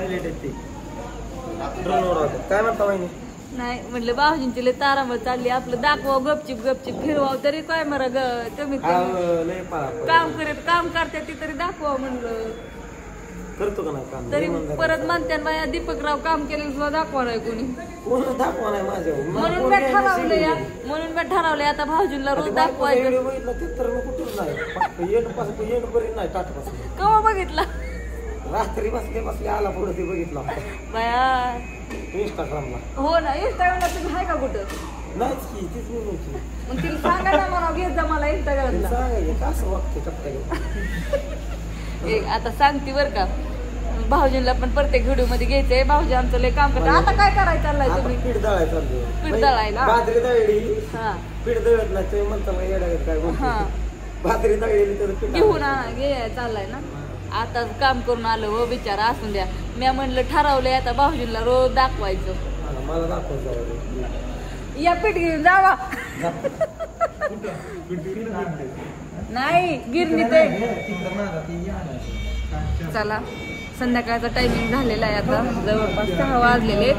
Highlight आहे ते ड्रोनवर काय म्हणता वहिनी नाही म्हटलं भाऊजींची लय तारांबळ चालली आपलं दाखवा गपचिप गपचिप फिरवा तरी काय मरा तुम्ही काम करते ती तरी दाखवा म्हणलं करतो का नाही काम तरी परत म्हणते बाया दीपकराव काम केलेलं सुद्धा दाखवा नाही कोणी दाखवा नाही माझ्या म्हणून मी ठरवलंय आता भाऊजींना रोज दाखवायचं केव्हा बघितला रात्री बसले आला पुढे ते बघितला बाया इंस्टाग्रामला हो ना इंस्टाग्रामला तुम्ही आहे का कुठं नाहीच की तीच मी मग तिला सांगा ना मला घेत जा मला इंस्टाग्रामला सांगायचं असं वागते आता सांगते बर का भाऊजींना पण प्रत्येक व्हिडिओ मध्ये घ्यायचंय भाऊजी आमचं लय काम करतात आता काय करायचं चाललंय तुम्ही पीठ दळाय चाललंय पीठ दळायला बाजरी दळली हा पीठ दळत नाही ते म्हणता येडायचं काय बोलतो बाजरी दळली तर पीठ घेऊन घे चाललाय ना आता काम करून आलो हो बिचारा असून द्या मी म्हणलं ठरवलंय आता भाऊजींना रोज दाखवायचं मला दाखवायचं या पीठ घेऊन जावा नाही गिरणी ते चला संध्याकाळचा टायमिंग झालेला आहे आता जवळपास 6 वाजलेले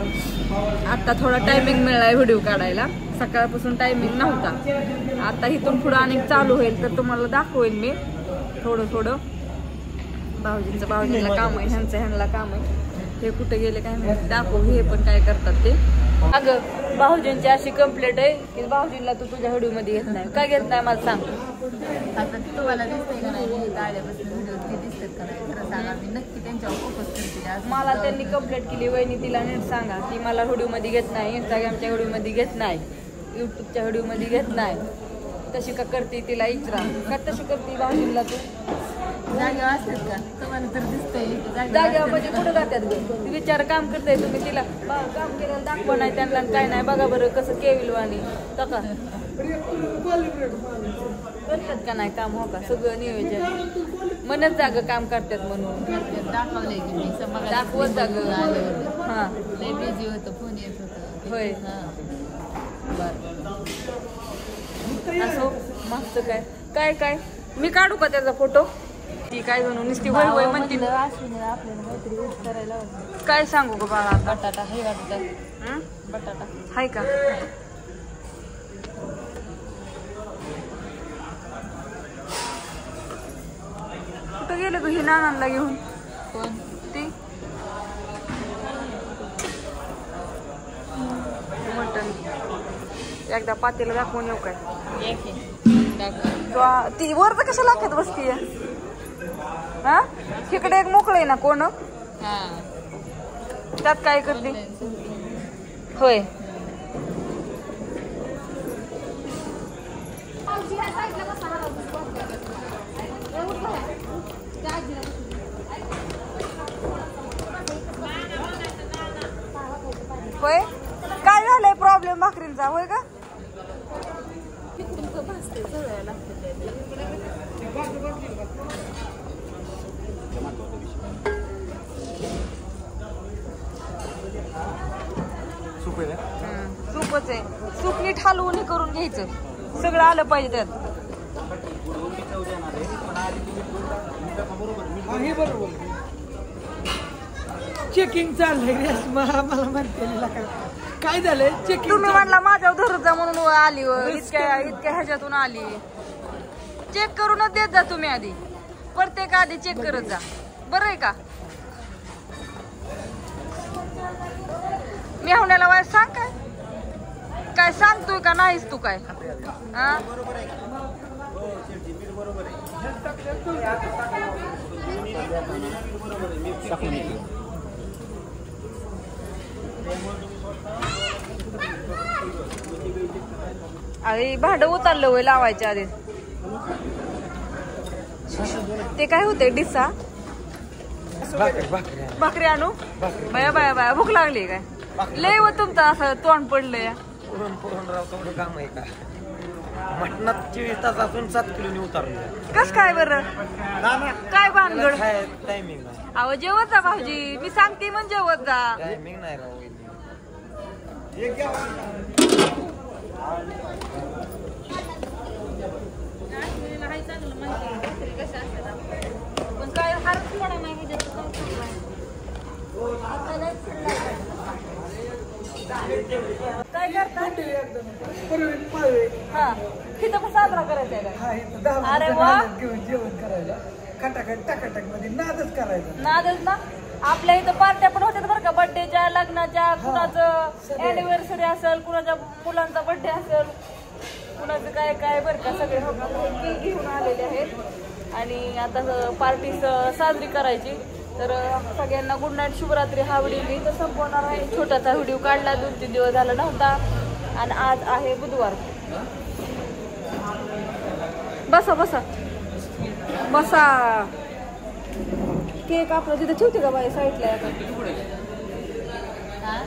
आता थोडा टायमिंग मिळालाय व्हिडिओ काढायला सकाळपासून टायमिंग नव्हता आता इथून पुढं अनेक चालू होईल तर तुम्हाला दाखवेल मी थोडं भाऊजींला काम आहे ह्यांना काम आहे हे कुठे गेले काय माहिती दाखव हे पण काय करतात ते अगं भाऊजींची अशी कंप्लेंट आहे की भाऊजींना तू तुझ्या व्हिडिओ मध्ये घेत नाही काय घेत नाही मला सांग आता तुम्हाला दिसतंय का नाही आल्यापासून व्हिडिओ ते दिसतात का नाही तर सांगा मी नक्की त्यांच्यावर फोकस करते मला त्यांनी कंप्लेंट केली वहिनी तिला नीट सांगा ती मला व्हिडिओ मध्ये घेत नाही इंस्टाग्रामच्या व्हिडिओ मध्ये घेत नाही युट्यूबच्या व्हिडिओ मध्ये घेत नाही तशी का करते तिला इचरा का तशी करते भाऊजींना तू जागेवर असतात का तुम्हाला तर दिसतंय जागेवर म्हणजे कुठं जातात ग विचार काम करताय तुम्ही तिला काम केलेलं दाखवा नाही त्यांना काय नाही बघा बरं कसं केविलवाणी तका करतात का नाही काम हो का सगळं नियोजन मनच जाग काम करतात म्हणून दाखवलंय की मी दाखवत जाग हा लय बिझी होतं फोन येत होतं होय बर असो मागचं काय काय मी काढू का त्याचा फोटो ती काय जणू नुसती होय होय म्हणते आपल्याला काहीतरी यूज करायला काय सांगू ग बाळा बटाटा हे वाटतं बटाटा हाय का कुठं गेलं ग हे नानांना घेऊन कोण ती मटण एकदा पातेला दाखवून येऊ काय ती वरच कशा लागत बसतीय हा तिकडे एक मोकळे ना कोण त्यात काय करते होय होय काय झालंय प्रॉब्लेम भाकरींचा होय का सूपच आहे सूप नीट हलवून हे करून घ्यायचं सगळं आलं पाहिजे त्यात चेकिंग चाललंय मला म्हणते काय झालंय चेकिंग तुम्ही म्हणला माझ्यावर धरत जा म्हणून आली इतक्या ह्याच्यातून आली चेक करूनच देत जा तुम्ही आधी प्रत्येक आधी चेक करत जा बरं आहे का मी होण्याला वाय सांग काय सांगतोय का नाहीस तू काय हा अरे भांड उतरलं होय लावायच्या आधी ते काय होते डिस्सा भाकरी आणू बाया बाया बाया भूक लागली काय लय व तुमचं असं तोंड पडलंय पुरण राव तेवढं काम आहे का मटणात 24 तासातून 7 किलोनी उतरलं कस काय बरं काय भानगड टायमिंग अहो जेवत जा भाऊजी मी सांगते म्हणजे जेवत जा टायमिंग नाही राव पण काय हारच पडा नाही काय करता पूर्वी पाळवे हा तिथं पण साजरा करायचा आहे हा इथं 10 अरे वाजता वा. घालत घेऊन जेवण करायला खटाखट टकाटक मध्ये नादच करायचा नादच ना आपल्या इथं पार्ट्या पण होत्यात बरं का बर्थडेच्या लग्नाच्या कुणाचं अॅनिव्हर्सरी असेल कुणाच्या मुलांचा बर्थडे असेल कुणाचं काय काय बरं का सगळे केक घेऊन आलेले आहेत आणि आता पार्टी साजरी करायची तर सगळ्यांना गुड नाईट शुभरात्री हा व्हिडिओ मी इथं संपवणार आहे छोटासा व्हिडिओ काढला 2-3 दिवस झाला नव्हता आणि आज आहे बुधवार बसा बसा बसा केक आपला तिथे ठेवते का बाई साईडला हा